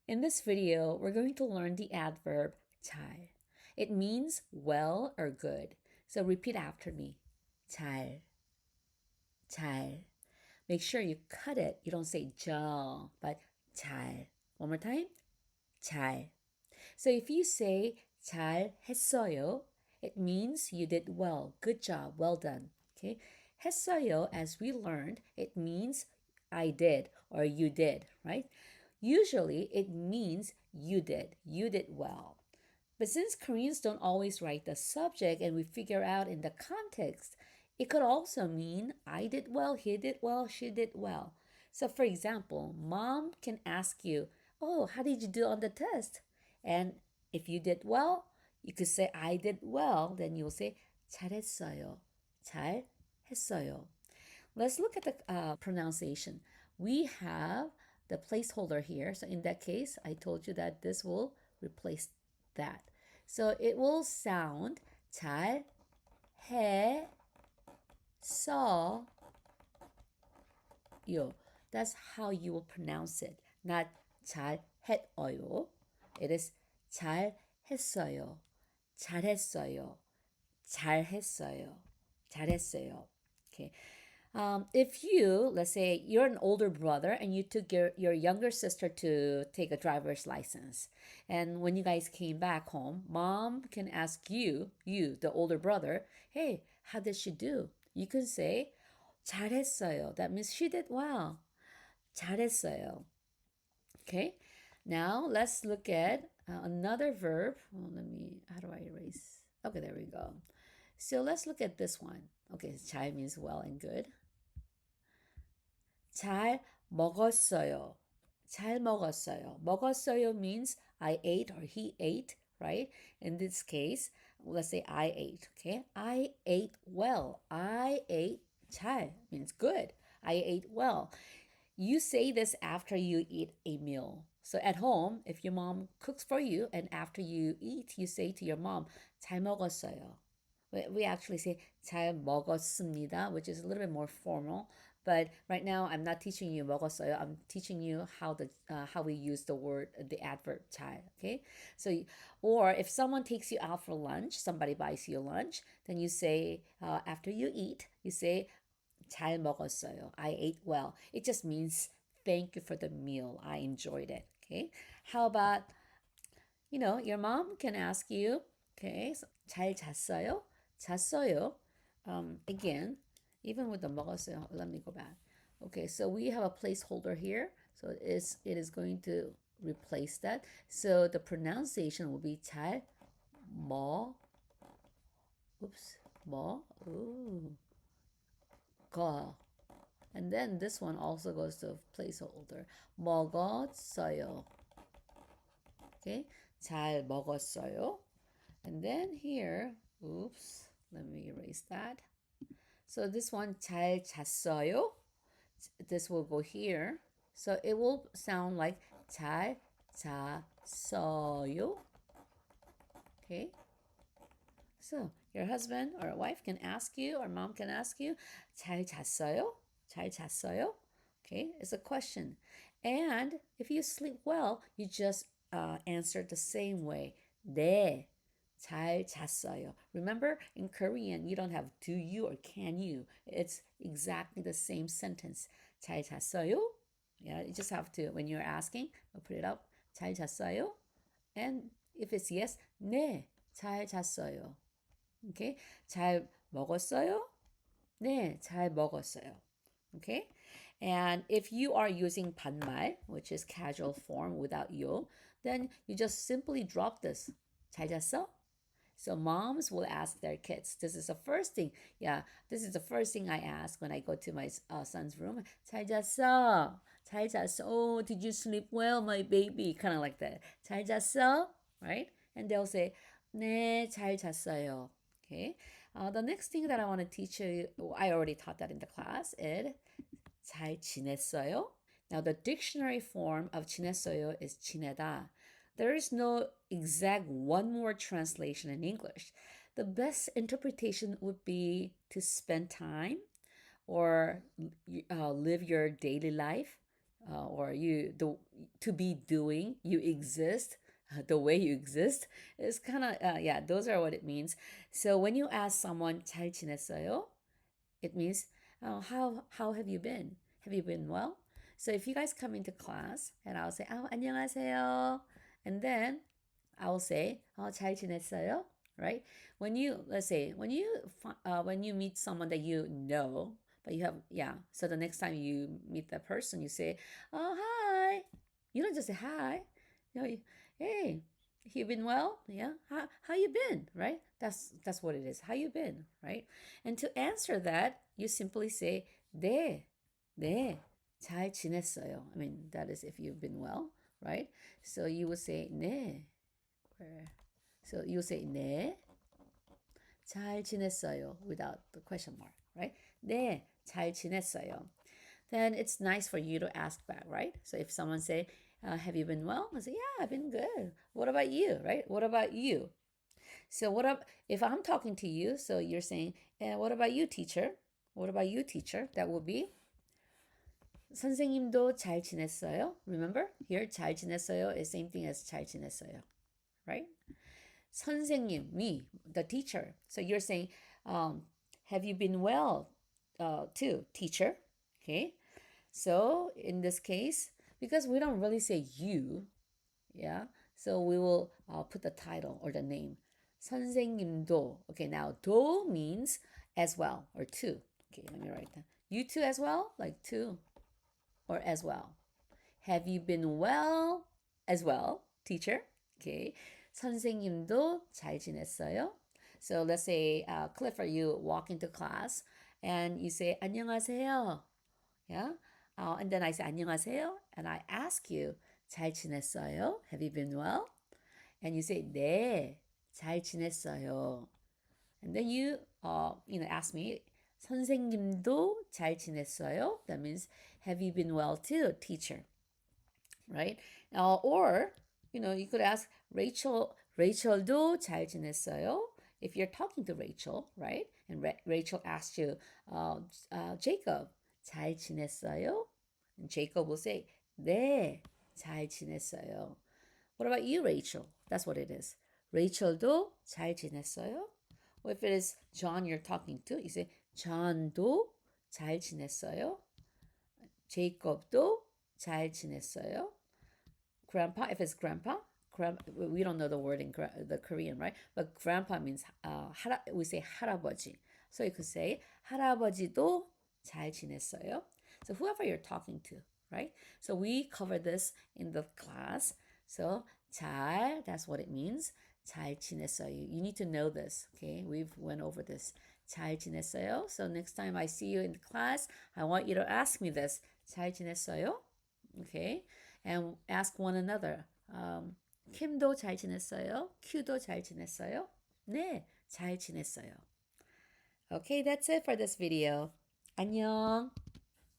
In this video, we're going to learn the adverb 잘. It means well or good. So repeat after me. 잘, 잘. Make sure you cut it. You don't say 저, but 잘. One more time. 잘. So if you say 잘 했어요, it means you did well. Good job. Well done. Okay. 했어요, as we learned, it means I did or you did, right? Usually it means you did. You did well. But since Koreans don't always write the subject and we figure out in the context, it could also mean I did well, he did well, she did well. So for example, mom can ask you, "Oh, how did you do on the test?" And if you did well, you could say I did well. Then you'll say 잘했어요. 잘했어요. Let's look at the pronunciation. We have the placeholder here. So in that case, I told you that this will replace that. So it will sound 잘 했어요. That's how you will pronounce it. Not 잘했어요. It is 잘했어요. 잘했어요. 잘했어요. 잘했어요. Okay. If you, let's say you're an older brother and you took your younger sister to take a driver's license. And when you guys came back home, mom can ask you, the older brother, "Hey, how did she do?" You can say, 잘했어요. That means she did well. 잘했어요. Okay. Now let's look at another verb. How do I erase? Okay, there we go. So let's look at this one. Okay, 잘 means well and good. 잘 먹었어요. 잘 먹었어요. 먹었어요 means I ate or he ate, right? In this case, let's say I ate, okay? I ate well. I ate 잘 means good. I ate well. You say this after you eat a meal. So at home, if your mom cooks for you and after you eat, you say to your mom, 잘 먹었어요. We actually say 잘 먹었습니다, which is a little bit more formal. But right now, I'm not teaching you 먹었어요. I'm teaching you how we use the adverb 잘. Okay, so or if someone takes you out for lunch, somebody buys you lunch, then you say after you eat, you say 잘 먹었어요. I ate well. It just means thank you for the meal. I enjoyed it. Okay, how about your mom can ask you, okay, so 잘 잤어요? 잤어요. Again, even with the 먹었어요, let me go back. Okay, so we have a placeholder here. So it is going to replace that. So the pronunciation will be 잘 먹, oops, 먹, 거. And then this one also goes to placeholder. 먹었어요. Okay, 잘 먹었어요. And then here, oops, let me erase that. So this one, 잘 잤어요. This will go here. So it will sound like 잘 잤어요. Okay. So your husband or wife can ask you, or mom can ask you, 잘 잤어요? 잘 잤어요? Okay, it's a question. And if you sleep well, you just answer the same way. 네, 잘 잤어요. Remember, in Korean, you don't have do you or can you. It's exactly the same sentence. 잘 잤어요? Yeah, you just have to, when you're asking, put it up. 잘 잤어요? And if it's yes, 네, 잘 잤어요. Okay, 잘 먹었어요? 네, 잘 먹었어요. Okay, and if you are using 반말, which is casual form without you, then you just simply drop this. 잘 잤어? So moms will ask their kids. This is the first thing. Yeah, this is the first thing I ask when I go to my son's room. 잘 잤어? 잘 잤어? Oh, did you sleep well, my baby? Kind of like that. 잘 잤어? Right? And they'll say, 네, 잘 잤어요. Okay. The next thing that I want to teach you, I already taught that in the class, is 잘 지냈어요? Now the dictionary form of 지냈어요 is 지내다. There is no exact one word translation in English. The best interpretation would be to spend time or live your daily life. or to be doing, you exist, the way you exist is kind of yeah, those are what it means. So when you ask someone 잘 지냈어요, it means how have you been? Have you been well? So if you guys come into class and I'll say 안녕하세요, and then I'll say 잘 지냈어요, right? When you let's say when you meet someone that you know, but you have yeah. So the next time you meet that person, you say hi. You don't just say hi. You know, hey, you been well? Yeah. How you been? Right? That's what it is. How you been? Right? And to answer that, you simply say 네, 네, 잘 지냈어요. I mean that is if you've been well, right? So you would say 네. So you say 네, 잘 지냈어요 without the question mark, right? 네, 잘 지냈어요. Then it's nice for you to ask back, right? So if someone say, have you been well? I say, yeah, I've been good. What about you, right? What about you? So if I'm talking to you, so you're saying, what about you, teacher? What about you, teacher? That would be 선생님도 잘 지냈어요? Remember? Here, 잘 지냈어요 is same thing as 잘 지냈어요, right? 선생님, me, the teacher. So you're saying, have you been well too, teacher? Okay. So in this case, because we don't really say you, yeah, so we will put the title or the name. 선생님도. Okay, now do means as well or too. Okay, let me write that. You too as well, like too or as well. Have you been well as well, teacher? Okay. 선생님도 잘 지냈어요? So let's say, Cliff, you walk into class and you say 안녕하세요. Yeah. And then I say 안녕하세요, and I ask you 잘 지냈어요? Have you been well? And you say 네, 잘 지냈어요. And then you ask me 선생님도 잘 지냈어요? That means have you been well too, teacher? Right? Or you could ask Rachel도 잘 지냈어요? If you're talking to Rachel, right? And Rachel asked you, Jacob, 잘 지냈어요? And Jacob will say, 네, 잘 지냈어요. What about you, Rachel? That's what it is. Rachel도 잘 지냈어요? Or if it is John you're talking to, you say, John도 잘 지냈어요? Jacob도 잘 지냈어요? Grandpa, if it's grandpa, we don't know the word in the Korean, right? But grandpa means we say 할아버지. So you could say 할아버지도 잘 지냈어요. So whoever you're talking to, right? So we cover this in the class. So 잘, that's what it means. 잘 지냈어요. You need to know this, okay? We've went over this. 잘 지냈어요. So next time I see you in the class, I want you to ask me this. 잘 지냈어요? Okay? And ask one another. 킴도 잘 지냈어요? 큐도 잘 지냈어요? 네, 잘 지냈어요. Okay, that's it for this video. 안녕.